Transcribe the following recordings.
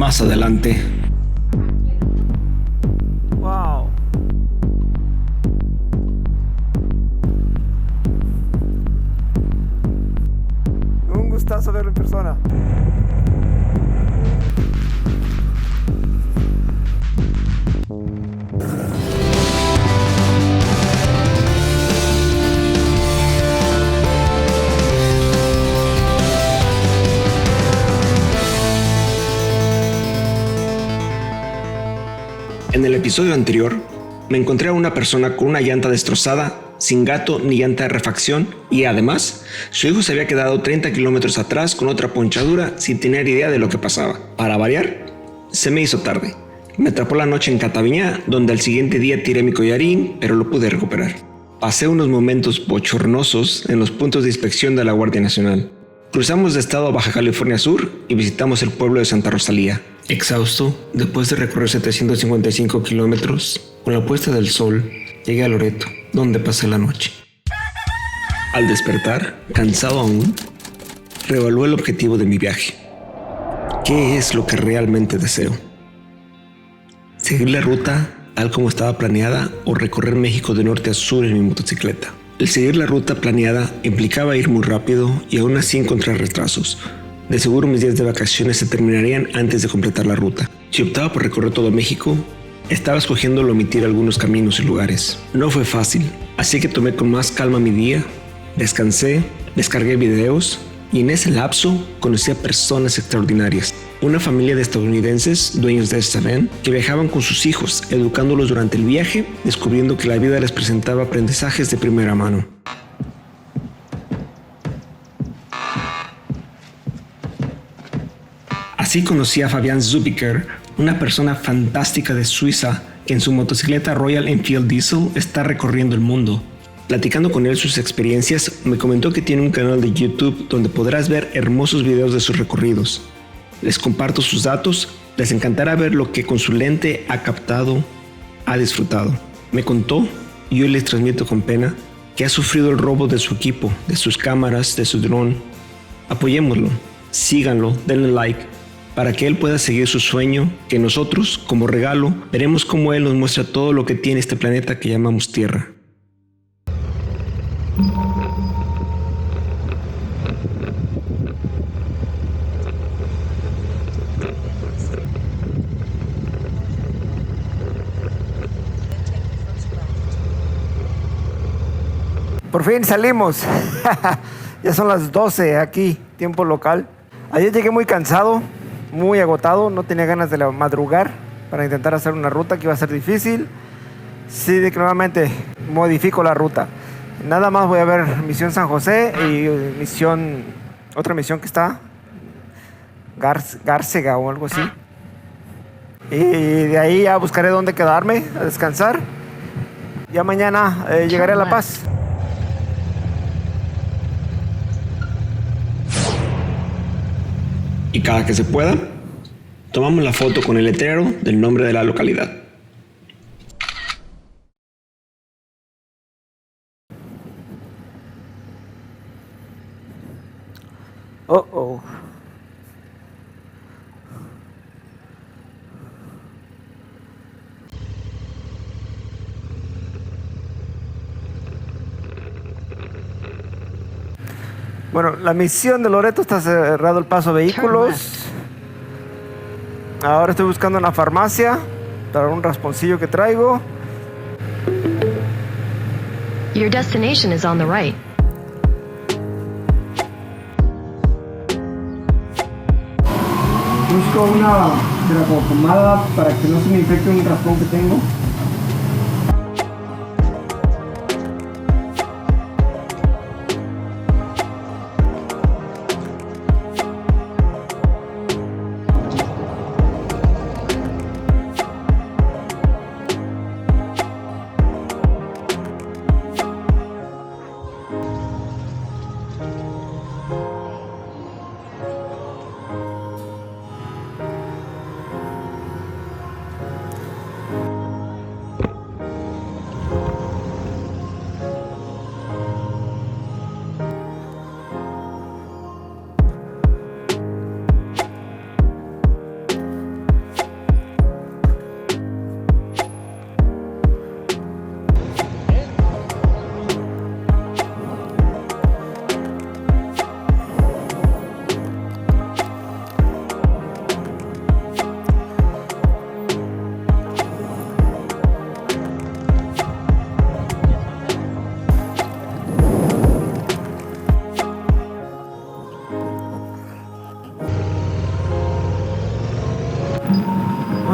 más adelante. Wow. Un gustazo verlo en persona. En el episodio anterior, me encontré a una persona con una llanta destrozada, sin gato ni llanta de refacción, y además, su hijo se había quedado 30 kilómetros atrás con otra ponchadura sin tener idea de lo que pasaba. Para variar, se me hizo tarde. Me atrapó la noche en Cataviñá, donde al siguiente día tiré mi collarín, pero lo pude recuperar. Pasé unos momentos bochornosos en los puntos de inspección de la Guardia Nacional. Cruzamos de estado a Baja California Sur y visitamos el pueblo de Santa Rosalía. Exhausto, después de recorrer 755 kilómetros, con la puesta del sol, llegué a Loreto, donde pasé la noche. Al despertar, cansado aún, reevalué el objetivo de mi viaje. ¿Qué es lo que realmente deseo? ¿Seguir la ruta tal como estaba planeada o recorrer México de norte a sur en mi motocicleta? El seguir la ruta planeada implicaba ir muy rápido y aún así encontrar retrasos. De seguro mis días de vacaciones se terminarían antes de completar la ruta. Si optaba por recorrer todo México, estaba escogiendo el omitir algunos caminos y lugares. No fue fácil, así que tomé con más calma mi día, descansé, descargué videos y en ese lapso conocí a personas extraordinarias. Una familia de estadounidenses, dueños de esta van, que viajaban con sus hijos, educándolos durante el viaje, descubriendo que la vida les presentaba aprendizajes de primera mano. Así conocí a Fabián Zubiker, una persona fantástica de Suiza que en su motocicleta Royal Enfield Diesel está recorriendo el mundo. Platicando con él sus experiencias, me comentó que tiene un canal de YouTube donde podrás ver hermosos videos de sus recorridos. Les comparto sus datos, les encantará ver lo que con su lente ha captado, ha disfrutado. Me contó, y hoy les transmito con pena, que ha sufrido el robo de su equipo, de sus cámaras, de su dron. Apoyémoslo, síganlo, denle like, para que él pueda seguir su sueño, que nosotros, como regalo, veremos cómo él nos muestra todo lo que tiene este planeta que llamamos Tierra. Por fin salimos. Ya son las 12 aquí, tiempo local. Ayer llegué muy cansado, muy agotado, no tenía ganas de madrugar para intentar hacer una ruta que iba a ser difícil. Sí, de que nuevamente modifico la ruta. Nada más voy a ver Misión San José y otra misión que está, Gárcega o algo así. Y de ahí ya buscaré dónde quedarme, a descansar. Ya mañana llegaré a La Paz. Y cada que se pueda, tomamos la foto con el letrero del nombre de la localidad. Oh. Bueno, la misión de Loreto está cerrado el paso a vehículos. Ahora estoy buscando una farmacia para un rasponcillo que traigo. Your destination is on the right. Busco una pomada para que no se me infecte un raspón que tengo.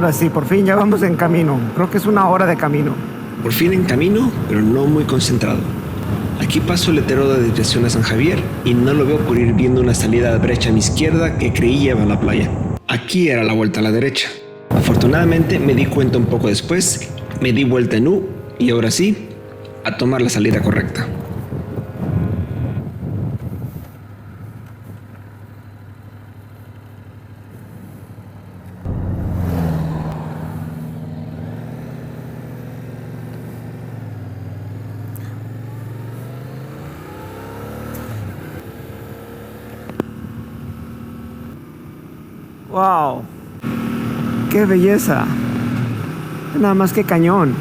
Ahora sí, por fin ya vamos en camino. Creo que es 1 hora de camino. Por fin en camino, pero no muy concentrado. Aquí paso el letrero de dirección a San Javier y no lo veo por ir viendo una salida de brecha a mi izquierda que creí lleva a la playa. Aquí era la vuelta a la derecha. Afortunadamente me di cuenta un poco después, me di vuelta en U y ahora sí, a tomar la salida correcta. ¡Wow! ¡Qué belleza! Nada más que cañón.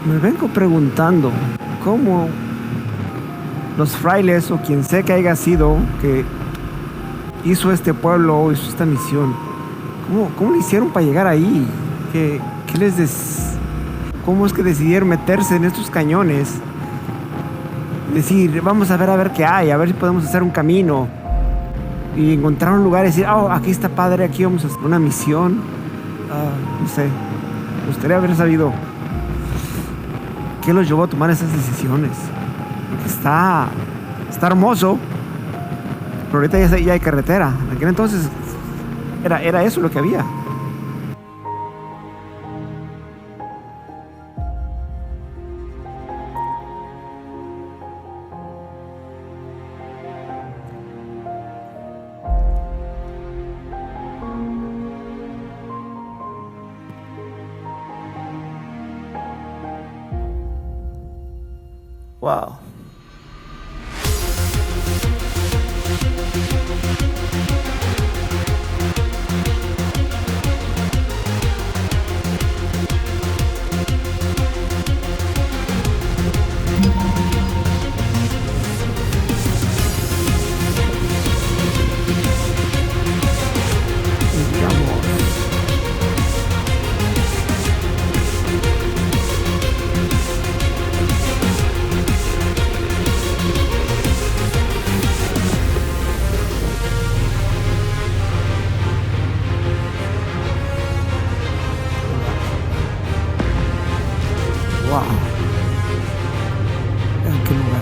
Me vengo preguntando cómo los frailes o quien sea que haya sido que hizo este pueblo o hizo esta misión, ¿cómo le hicieron para llegar ahí? ¿Cómo es que decidieron meterse en estos cañones? Decir, vamos a ver qué hay, a ver si podemos hacer un camino y encontrar un lugar y decir, aquí está padre, aquí vamos a hacer una misión. No sé, me gustaría haber sabido qué los llevó a tomar esas decisiones. Porque está hermoso, pero ahorita ya hay carretera. En aquel entonces era eso lo que había. Wow. Wow. ¿En qué lugar?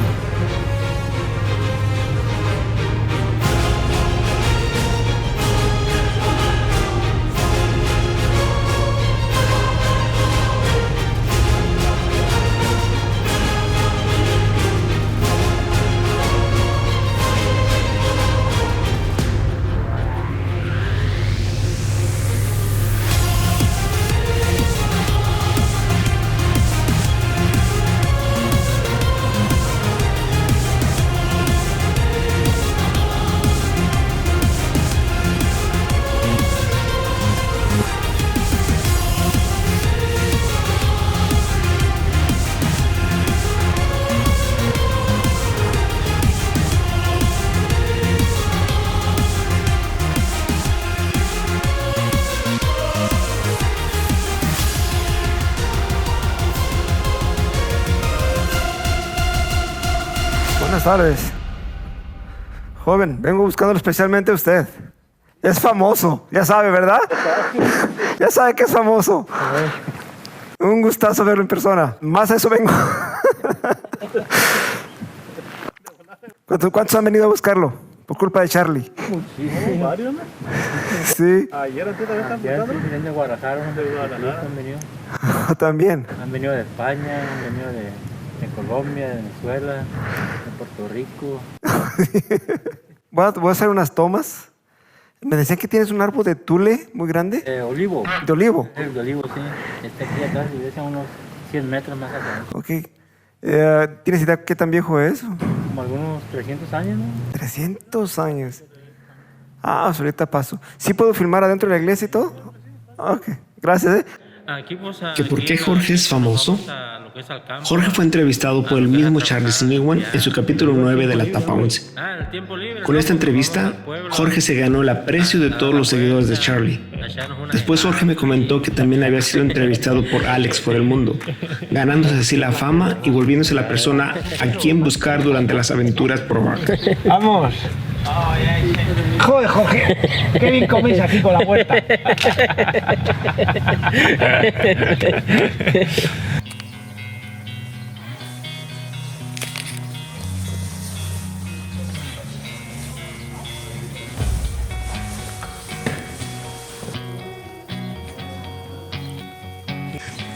Buenas tardes. Joven, vengo buscándolo especialmente a usted. Es famoso, ya sabe, ¿verdad? Ya sabe que es famoso. Un gustazo verlo en persona. Más a eso vengo. ¿Cuántos han venido a buscarlo? Por culpa de Charlie. Sí, varios, ¿no? Sí. Ayer antes también están buscando. Vienen de Guadalajara, han venido. También. Han venido de España, han venido de Colombia, de Venezuela, de Puerto Rico. Voy a hacer unas tomas. Me decían que tienes un árbol de tule muy grande. Olivo. De olivo. El de olivo, sí. Está aquí atrás, y unos 100 metros más acá. Ok. ¿Tienes idea qué tan viejo es? Como algunos 300 años, ¿no? 300 años. Pues ahorita paso. ¿Sí puedo filmar adentro de la iglesia y todo? Ok, gracias. ¿Que por qué Jorge es famoso? Jorge fue entrevistado por el mismo Charlie Smigwan en su capítulo 9 de la etapa 11. Con esta entrevista, Jorge se ganó el aprecio de todos los seguidores de Charlie. Después Jorge me comentó que también había sido entrevistado por Alex por el mundo, ganándose así la fama y volviéndose la persona a quien buscar durante las aventuras por Bach. ¡Vamos! Joder, Jorge. Qué bien coméis aquí con la huerta.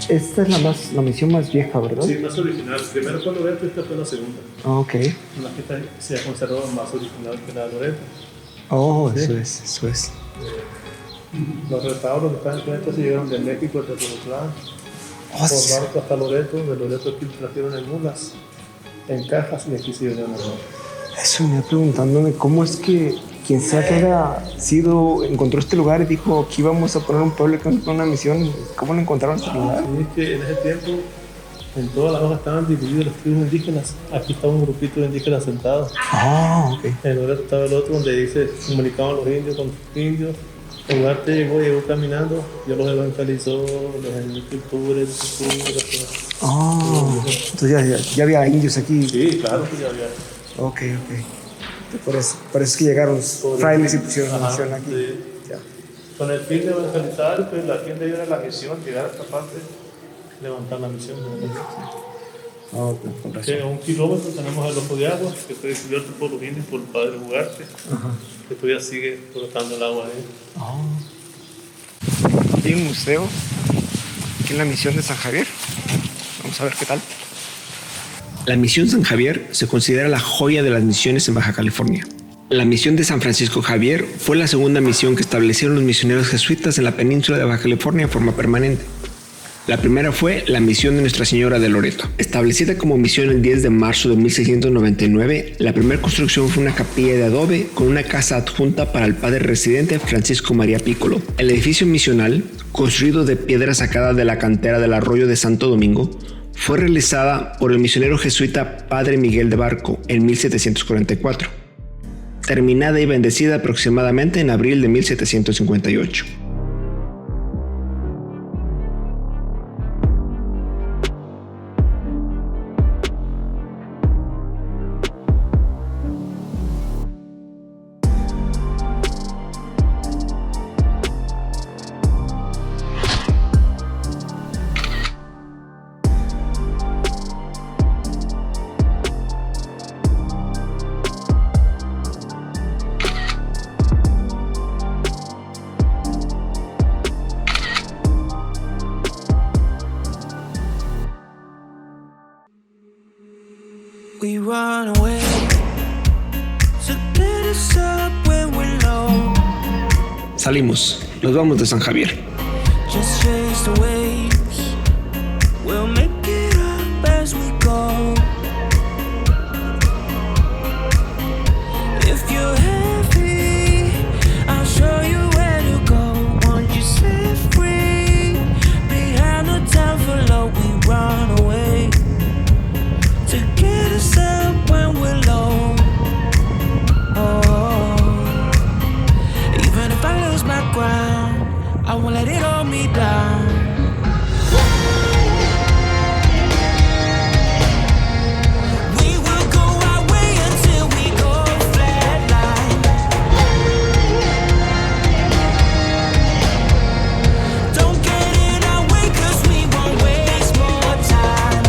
Esta es la misión más vieja, ¿verdad? Sí, más original. Primero fue Loreto, esta fue la segunda. Ok. La que se ha conservado más original que la de Loreto. Oh, Sí. eso es. Los retablos que están en planeta se llegaron de México, de Toluclán, Oh, sí. por barco hasta Loreto. De Loreto aquí trajeron en mulas, en cajas, y aquí se llegaron a Loreto. Eso me iba preguntándome cómo es que quien sea que haya sido, encontró este lugar y dijo que íbamos a poner un pueblo con una misión. ¿Cómo lo encontraron este lugar? Y es que en ese tiempo, en todas las hojas estaban divididas las tribus indígenas. Aquí estaba un grupito de indígenas sentados. Ah, ok. En Loreto estaba el otro donde dice, se comunicaban los indios con los indios. El Ugarte llegó caminando, yo los evangelizó, los enseñó cultura, Ah, entonces ya había indios aquí. Sí, claro que ya había. Ok. Parece que llegaron frailes y pusieron Ajá, misión aquí. sí. Ya. Con el fin de evangelizar, pues la fin de ellos era la misión, llegar a esta parte, levantar la misión. Ah, con razón. Que a 1 kilómetro tenemos el ojo de agua, que fue descubierto por los indios, por el padre Ugarte, que todavía sigue brotando el agua ahí. Hay un museo aquí en la misión de San Javier. Vamos a ver qué tal. La misión San Javier se considera la joya de las misiones en Baja California. La misión de San Francisco Javier fue la segunda misión que establecieron los misioneros jesuitas en la península de Baja California en forma permanente. La primera fue la misión de Nuestra Señora de Loreto. Establecida como misión el 10 de marzo de 1699, la primera construcción fue una capilla de adobe con una casa adjunta para el padre residente Francisco María Piccolo. El edificio misional, construido de piedra sacada de la cantera del arroyo de Santo Domingo, fue realizada por el misionero jesuita Padre Miguel de Barco en 1744, terminada y bendecida aproximadamente en abril de 1758. We run away to get us up when we're low. Salimos, nos vamos de San Javier. Just chase the waves. We'll make it up as we go. If you're heavy, I'll show you where to go. Once you set free, behind the town below, we run away to get us up when we're low. Oh, even if I lose my ground, I won't let it hold me down. We will go our way until we go flatline. Don't get in our way 'cause we won't waste more time.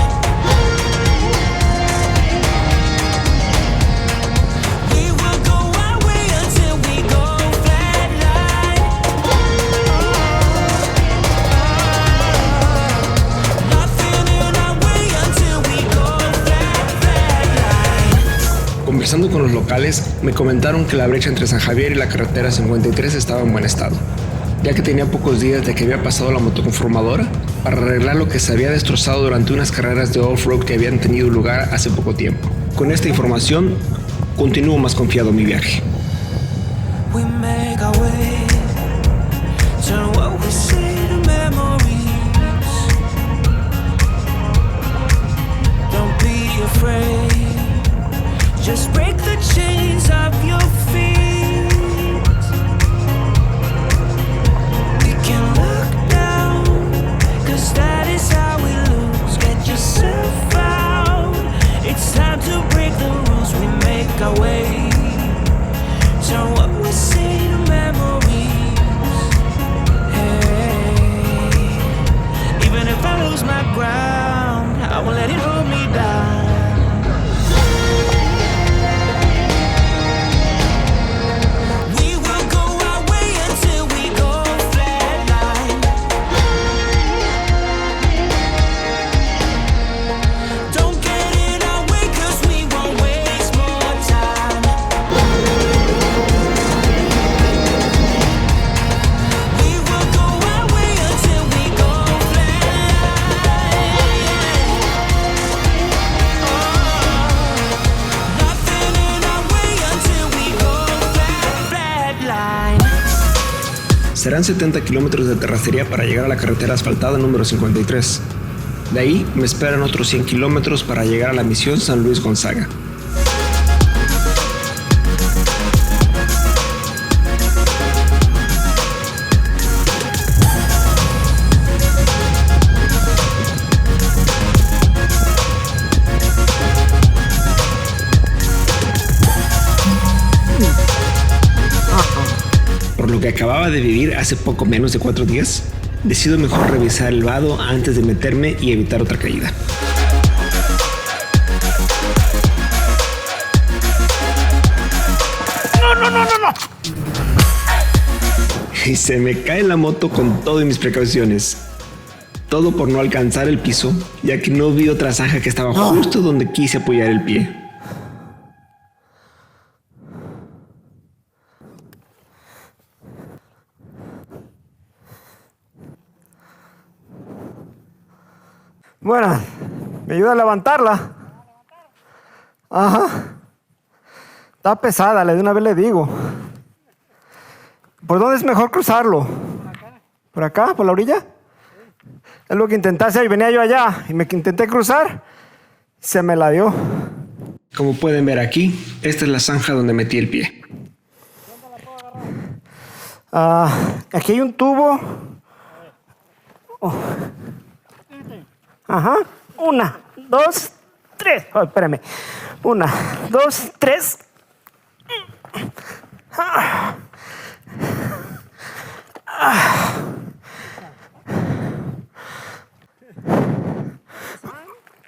We will go our way until we go flatline. Nothing in our way until we go flatline. Conversando con los locales, me comentaron que la brecha entre San Javier y la carretera 53 estaba en buen estado, ya que tenía pocos días de que había pasado la motoconformadora para arreglar lo que se había destrozado durante unas carreras de off-road que habían tenido lugar hace poco tiempo. Con esta información, continúo más confiado en mi viaje. We make our way, turn what we say to memories. Don't be afraid, just break the chains of your feet. We can look down, 'cause that is how we lose. Get yourself out, it's time to break the rules. We make our way, Serán 70 kilómetros de terracería para llegar a la carretera asfaltada número 53. De ahí me esperan otros 100 kilómetros para llegar a la misión San Luis Gonzaga. Por lo que acababa de vivir hace poco menos de 4 días, decido mejor revisar el vado antes de meterme y evitar otra caída. No. Y se me cae la moto con todas mis precauciones. Todo por no alcanzar el piso, ya que no vi otra zanja que estaba justo donde quise apoyar el pie. Bueno, me ayuda a levantarla. Ajá. Está pesada, de una vez le digo. ¿Por dónde es mejor cruzarlo? ¿Por acá? ¿Por la orilla? Es lo que intenté hacer. Venía yo allá y me intenté cruzar. Se me la dio. Como pueden ver aquí, esta es la zanja donde metí el pie. Aquí hay un tubo. Oh. Ajá. 1, 2, 3. Oh, espérame. 1, 2, 3.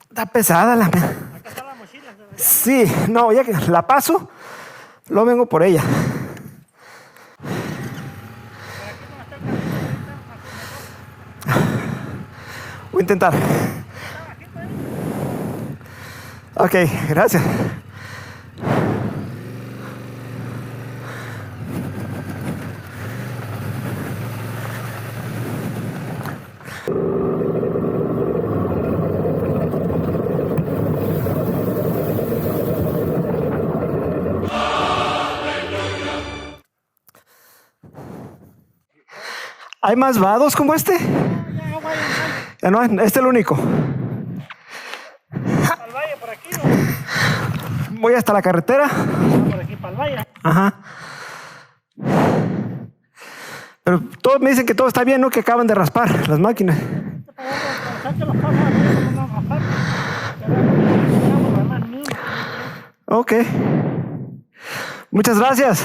Está pesada la... Sí, no, ya que la paso, luego vengo por ella. Voy a intentar. Ok, gracias. ¿Hay más vados como este? Ya no, este es el único. Al valle por aquí, ¿no? Voy hasta la carretera. Por aquí para el valle. Ajá. Pero todos me dicen que todo está bien, ¿no? Que acaban de raspar las máquinas. Ok. Muchas gracias.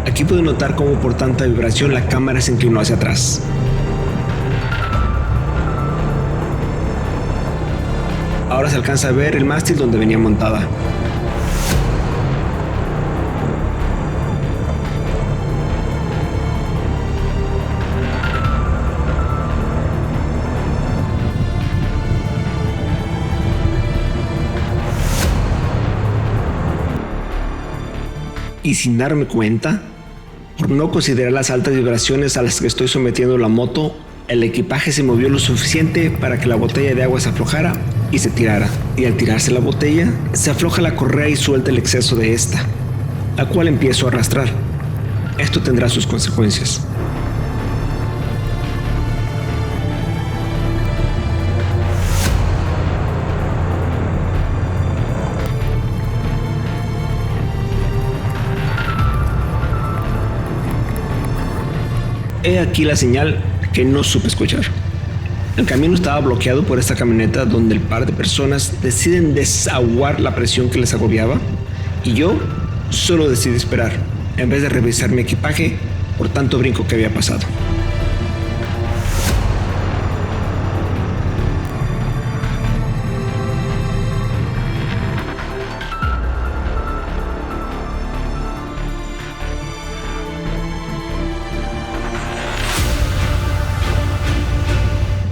Aquí pude notar cómo por tanta vibración la cámara se inclinó hacia atrás. Ahora se alcanza a ver el mástil donde venía montada. Y sin darme cuenta, por no considerar las altas vibraciones a las que estoy sometiendo la moto, el equipaje se movió lo suficiente para que la botella de agua se aflojara y se tirara. Y al tirarse la botella, se afloja la correa y suelta el exceso de esta, la cual empiezo a arrastrar. Esto tendrá sus consecuencias. He aquí la señal que no supe escuchar. El camino estaba bloqueado por esta camioneta donde el par de personas deciden desaguar la presión que les agobiaba y yo solo decidí esperar en vez de revisar mi equipaje por tanto brinco que había pasado.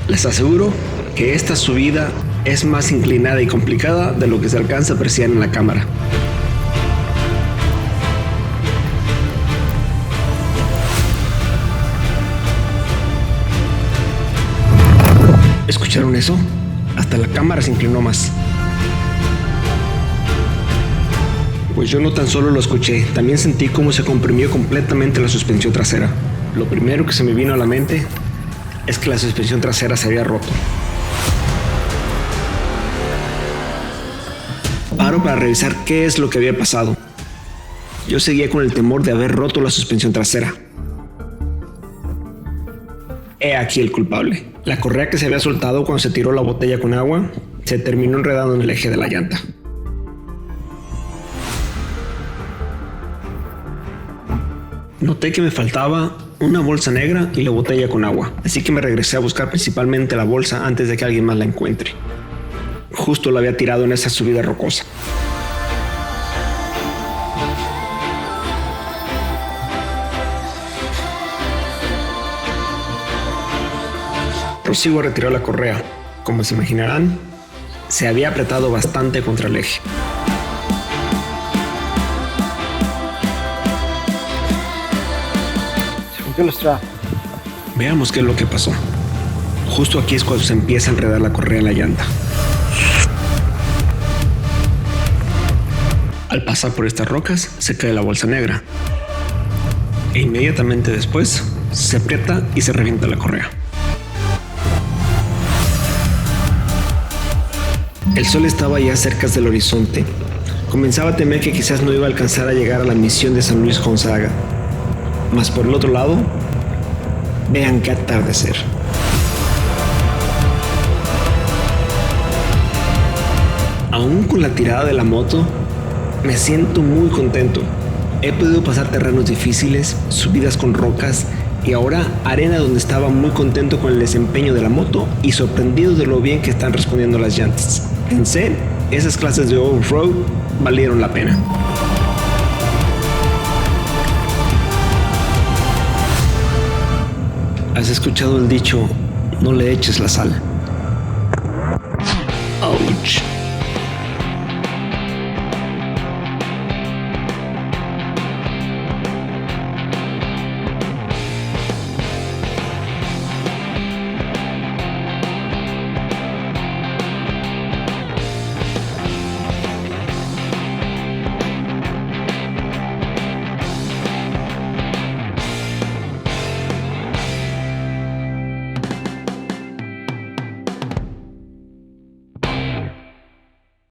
Les aseguro que esta subida es más inclinada y complicada de lo que se alcanza a apreciar en la cámara. ¿Escucharon eso? Hasta la cámara se inclinó más. Pues yo no tan solo lo escuché, también sentí cómo se comprimió completamente la suspensión trasera. Lo primero que se me vino a la mente es que la suspensión trasera se había roto. Paro para revisar qué es lo que había pasado. Yo seguía con el temor de haber roto la suspensión trasera. He aquí el culpable. La correa que se había soltado cuando se tiró la botella con agua se terminó enredando en el eje de la llanta. Noté que me faltaba una bolsa negra y la botella con agua, así que me regresé a buscar principalmente la bolsa antes de que alguien más la encuentre. Justo la había tirado en esa subida rocosa. Prosigo a retirar la correa. Como se imaginarán, se había apretado bastante contra el eje. Veamos qué es lo que pasó. Justo aquí es cuando se empieza a enredar la correa en la llanta. Al pasar por estas rocas, se cae la bolsa negra. E inmediatamente después, se aprieta y se revienta la correa. El sol estaba ya cerca del horizonte. Comenzaba a temer que quizás no iba a alcanzar a llegar a la misión de San Luis Gonzaga. Mas por el otro lado, vean qué atardecer. Aún con la tirada de la moto, me siento muy contento. He podido pasar terrenos difíciles, subidas con rocas y ahora arena donde estaba muy contento con el desempeño de la moto y sorprendido de lo bien que están respondiendo las llantas. Pensé, esas clases de off-road valieron la pena. ¿Has escuchado el dicho, no le eches la sal? Ouch.